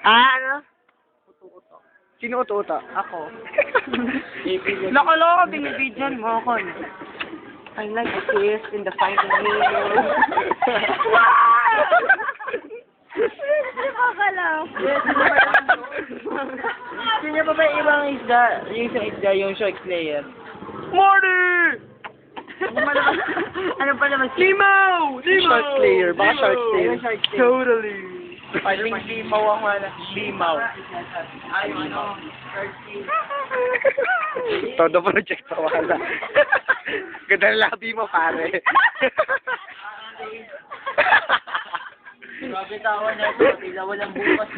Ano? Sino uto-uto? Ako. Loko-loko, binibidyan mo ako. I like the kiss in the fighting mirror. Hindi pa ka lang. Sino pa ba yung ibang isda? Yung isang isda, yung shark slayer. Morty! Ano pa naman? Limaw! Shark Slayer. Baka Shark Slayer. Totally. Pwedeng limaw ang wala. Limaw. Ay, ano? Todo project pa wala. Ganda ng labi mo, pare. Grabe tawa na ito. Tila walang bukas.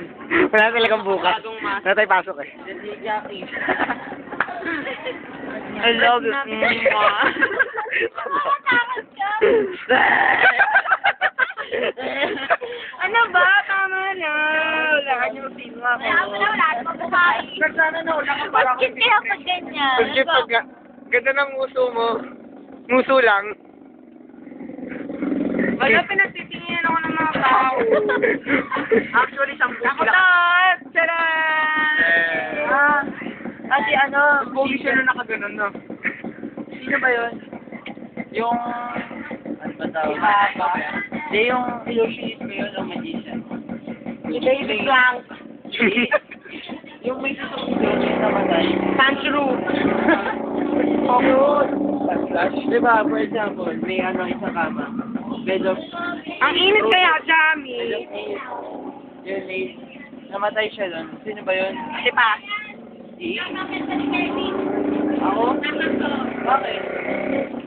Wala talagang bukas. Wala tayo pasok eh. Hindi, Jackie. I love it. Ano ba? Tama na. Wala ka niyo film ako. Wala naman buhay. Sana na wala ka parang Bakit kaya pag ganyan? Pagkip pag ganda ng uso mo. Muso lang. Wala, pinagtitingin ako ng mga tao. Actually, 10 Ako sila. to! Ah, kasi ano, Pogi siya na nakaganon na. sino ba yun? Yung, ano ba tawag? Hindi, yung illusionist ba yun o magician? Si David lang. Yung may susok-susok yung namatay. Tanjiro! Flash. Diba, for example, may ano isang kama. Bed of... Ang init kaya, Jami! Bed of eight. Yun, eight. Namatay siya doon. Sino ba yun? Si Pa. Si? Ako? Bakit?